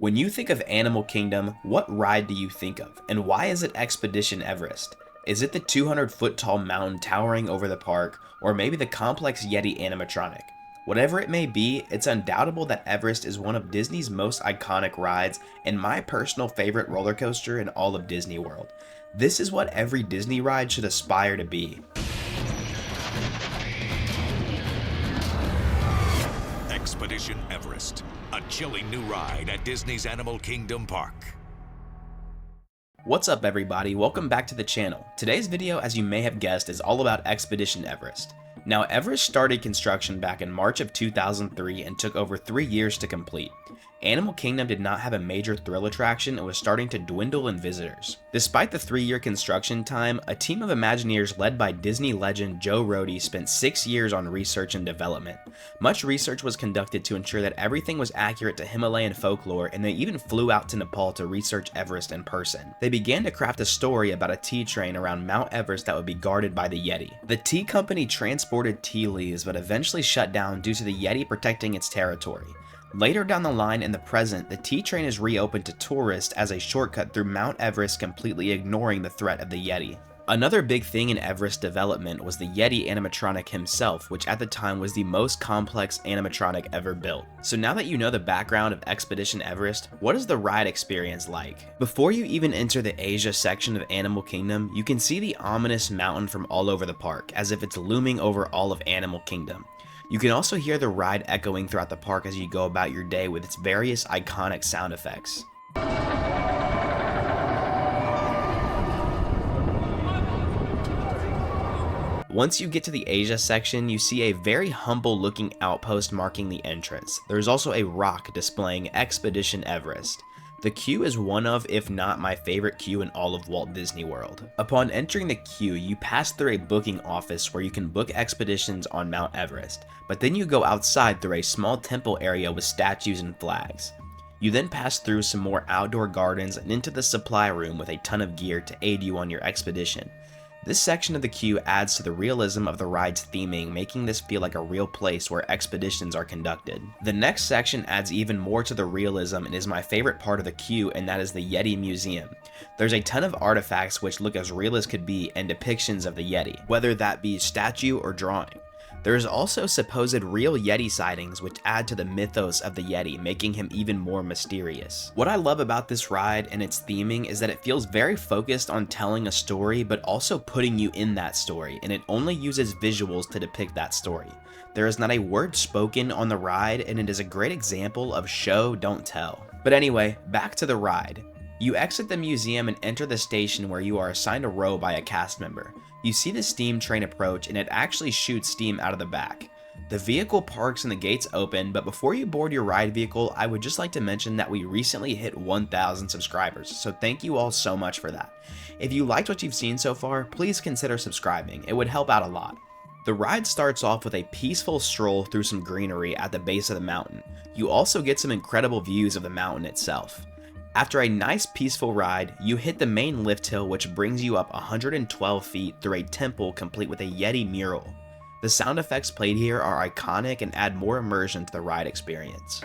When you think of Animal Kingdom, what ride do you think of, and why is it Expedition Everest? Is it the 200-foot tall mountain towering over the park, or maybe the complex Yeti Animatronic? Whatever it may be, it's undoubtable that Everest is one of Disney's most iconic rides and my personal favorite roller coaster in all of Disney World. This is what every Disney ride should aspire to be. Expedition Everest, a chilling new ride at Disney's Animal Kingdom Park. What's up everybody, welcome back to the channel. Today's video, as you may have guessed, is all about Expedition Everest. Now, Everest started construction back in March of 2003 and took over 3 years to complete. Animal Kingdom did not have a major thrill attraction and was starting to dwindle in visitors. Despite the 3-year construction time, a team of Imagineers led by Disney legend Joe Rohde spent 6 years on research and development. Much research was conducted to ensure that everything was accurate to Himalayan folklore, and they even flew out to Nepal to research Everest in person. They began to craft a story about a tea train around Mount Everest that would be guarded by the Yeti. The tea company transported tea leaves but eventually shut down due to the Yeti protecting its territory. Later down the line in the present, the tea train is reopened to tourists as a shortcut through Mount Everest, completely ignoring the threat of the Yeti. Another big thing in Everest development was the Yeti Animatronic himself, which at the time was the most complex animatronic ever built. So now that you know the background of Expedition Everest, what is the ride experience like? Before you even enter the Asia section of Animal Kingdom, you can see the ominous mountain from all over the park, as if it's looming over all of Animal Kingdom. You can also hear the ride echoing throughout the park as you go about your day with its various iconic sound effects. Once you get to the Asia section, you see a very humble looking outpost marking the entrance. There's also a rock displaying Expedition Everest. The queue is one of, if not my favorite queue in all of Walt Disney World. Upon entering the queue, you pass through a booking office where you can book expeditions on Mount Everest, but then you go outside through a small temple area with statues and flags. You then pass through some more outdoor gardens and into the supply room with a ton of gear to aid you on your expedition. This section of the queue adds to the realism of the ride's theming, making this feel like a real place where expeditions are conducted. The next section adds even more to the realism and is my favorite part of the queue, and that is the Yeti Museum. There's a ton of artifacts which look as real as could be and depictions of the Yeti, whether that be statue or drawing. There is also supposed real Yeti sightings which add to the mythos of the Yeti, making him even more mysterious. What I love about this ride and its theming is that it feels very focused on telling a story but also putting you in that story, and it only uses visuals to depict that story. There is not a word spoken on the ride, and it is a great example of show, don't tell. But anyway, back to the ride. You exit the museum and enter the station where you are assigned a row by a cast member. You see the steam train approach, and it actually shoots steam out of the back. The vehicle parks and the gates open, but before you board your ride vehicle, I would just like to mention that we recently hit 1,000 subscribers, so thank you all so much for that. If you liked what you've seen so far, please consider subscribing, it would help out a lot. The ride starts off with a peaceful stroll through some greenery at the base of the mountain. You also get some incredible views of the mountain itself. After a nice peaceful ride, you hit the main lift hill, which brings you up 112 feet through a temple complete with a Yeti mural. The sound effects played here are iconic and add more immersion to the ride experience.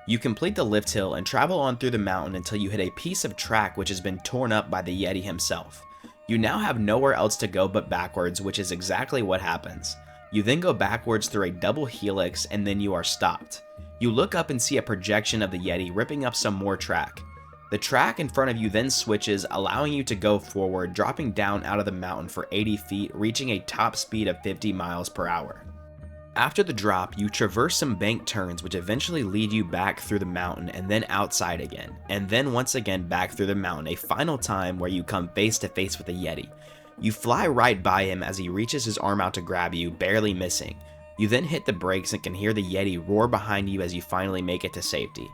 You complete the lift hill and travel on through the mountain until you hit a piece of track which has been torn up by the Yeti himself. You now have nowhere else to go but backwards, which is exactly what happens. You then go backwards through a double helix and then you are stopped. You look up and see a projection of the Yeti ripping up some more track. The track in front of you then switches, allowing you to go forward, dropping down out of the mountain for 80 feet, reaching a top speed of 50 miles per hour. After the drop, you traverse some bank turns which eventually lead you back through the mountain and then outside again, and then once again back through the mountain a final time where you come face to face with a Yeti. You fly right by him as he reaches his arm out to grab you, barely missing. You then hit the brakes and can hear the Yeti roar behind you as you finally make it to safety.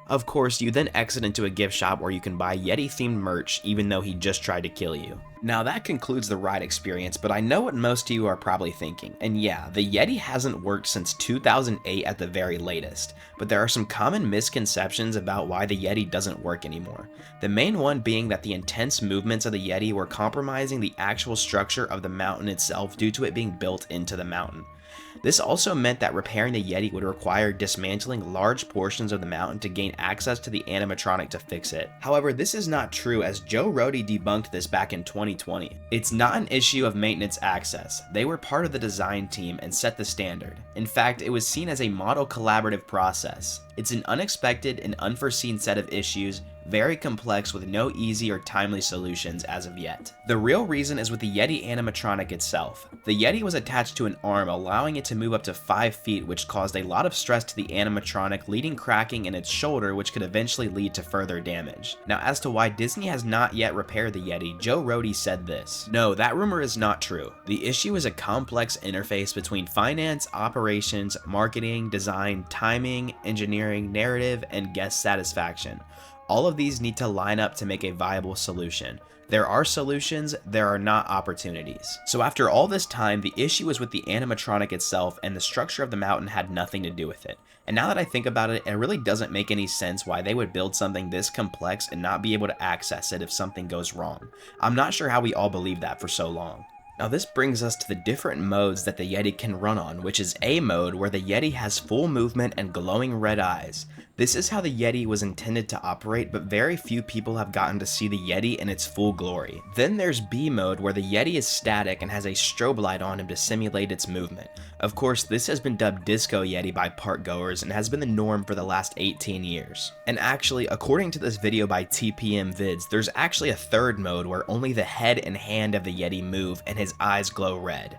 Of course, you then exit into a gift shop where you can buy Yeti-themed merch even though he just tried to kill you. Now that concludes the ride experience, but I know what most of you are probably thinking, and yeah, the Yeti hasn't worked since 2008 at the very latest, but there are some common misconceptions about why the Yeti doesn't work anymore. The main one being that the intense movements of the Yeti were compromising the actual structure of the mountain itself due to it being built into the mountain. This also meant that repairing the Yeti would require dismantling large portions of the mountain to gain access to the animatronic to fix it. However, this is not true, as Joe Rohde debunked this back in 2020. It's not an issue of maintenance access. They were part of the design team and set the standard. In fact, it was seen as a model collaborative process. It's an unexpected and unforeseen set of issues, very complex with no easy or timely solutions as of yet. The real reason is with the Yeti animatronic itself. The Yeti was attached to an arm, allowing it to move up to 5 feet, which caused a lot of stress to the animatronic, leading cracking in its shoulder, which could eventually lead to further damage. Now, as to why Disney has not yet repaired the Yeti, Joe Rohde said this: "No, that rumor is not true. The issue is a complex interface between finance, operations, marketing, design, timing, engineering, narrative, and guest satisfaction. All of these need to line up to make a viable solution. There are solutions, there are not opportunities." So after all this time, the issue was with the animatronic itself, and the structure of the mountain had nothing to do with it. And now that I think about it, it really doesn't make any sense why they would build something this complex and not be able to access it if something goes wrong. I'm not sure how we all believed that for so long. Now this brings us to the different modes that the Yeti can run on, which is A mode, where the Yeti has full movement and glowing red eyes. This is how the Yeti was intended to operate, but very few people have gotten to see the Yeti in its full glory. Then there's B mode, where the Yeti is static and has a strobe light on him to simulate its movement. Of course, this has been dubbed Disco Yeti by park goers and has been the norm for the last 18 years. And actually, according to this video by TPM Vids, there's actually a third mode where only the head and hand of the Yeti move and his eyes glow red.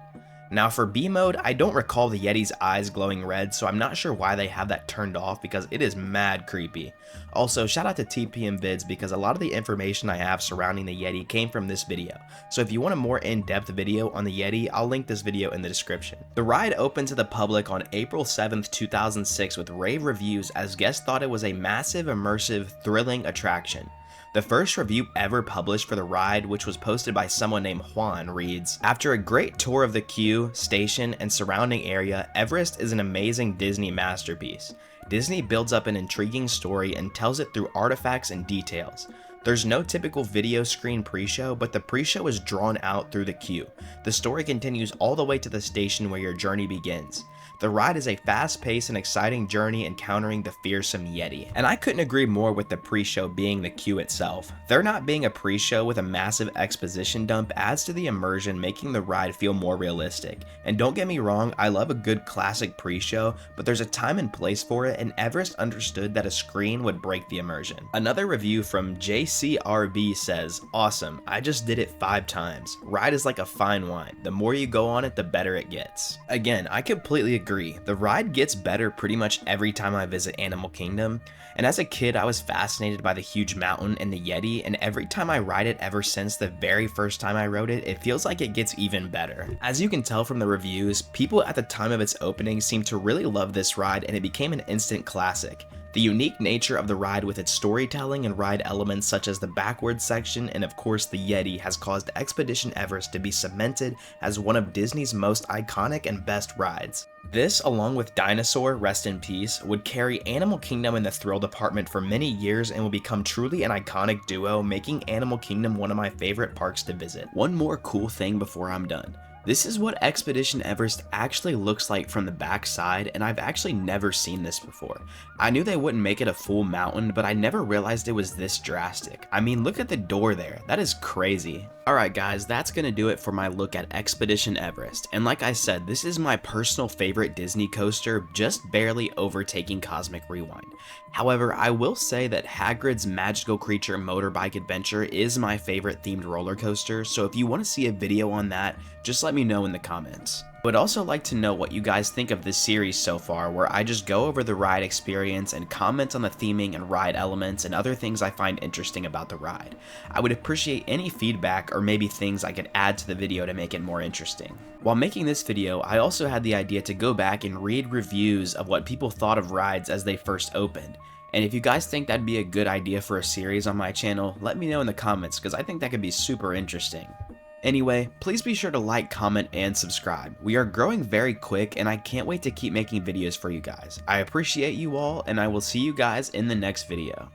Now for B mode, I don't recall the Yeti's eyes glowing red, so I'm not sure why they have that turned off because it is mad creepy. Also, shout out to TPM Vids because a lot of the information I have surrounding the Yeti came from this video. So if you want a more in-depth video on the Yeti, I'll link this video in the description. The ride opened to the public on April 7th, 2006 with rave reviews, as guests thought it was a massive, immersive, thrilling attraction. The first review ever published for the ride, which was posted by someone named Juan, reads, "After a great tour of the queue, station, and surrounding area, Everest is an amazing Disney masterpiece. Disney builds up an intriguing story and tells it through artifacts and details. There's no typical video screen pre-show, but the pre-show is drawn out through the queue. The story continues all the way to the station where your journey begins. The ride is a fast-paced and exciting journey encountering the fearsome Yeti." And I couldn't agree more with the pre-show being the queue itself. There not being a pre-show with a massive exposition dump adds to the immersion, making the ride feel more realistic. And don't get me wrong, I love a good classic pre-show, but there's a time and place for it, and Everest understood that a screen would break the immersion. Another review from JCRB says, "Awesome, I just did it 5 times. Ride is like a fine wine. The more you go on it, the better it gets." Again, I completely agree. The ride gets better pretty much every time I visit Animal Kingdom, and as a kid I was fascinated by the huge mountain and the Yeti, and every time I ride it ever since the very first time I rode it, it feels like it gets even better. As you can tell from the reviews, people at the time of its opening seemed to really love this ride, and it became an instant classic. The unique nature of the ride with its storytelling and ride elements such as the backwards section and of course the Yeti has caused Expedition Everest to be cemented as one of Disney's most iconic and best rides. This, along with Dinosaur, rest in peace, would carry Animal Kingdom in the thrill department for many years and will become truly an iconic duo, making Animal Kingdom one of my favorite parks to visit. One more cool thing before I'm done. This is what Expedition Everest actually looks like from the back side, and I've actually never seen this before. I knew they wouldn't make it a full mountain, but I never realized it was this drastic. I mean, look at the door there, that is crazy. Alright guys, that's gonna do it for my look at Expedition Everest, and like I said, this is my personal favorite Disney coaster, just barely overtaking Cosmic Rewind. However, I will say that Hagrid's Magical Creature Motorbike Adventure is my favorite themed roller coaster, so if you want to see a video on that, just let me know in the comments. Would also like to know what you guys think of this series so far, where I just go over the ride experience and comment on the theming and ride elements and other things I find interesting about the ride. I would appreciate any feedback or maybe things I could add to the video to make it more interesting. While making this video, I also had the idea to go back and read reviews of what people thought of rides as they first opened. And if you guys think that'd be a good idea for a series on my channel, let me know in the comments because I think that could be super interesting. Anyway, please be sure to like, comment, and subscribe. We are growing very quick and I can't wait to keep making videos for you guys. I appreciate you all and I will see you guys in the next video.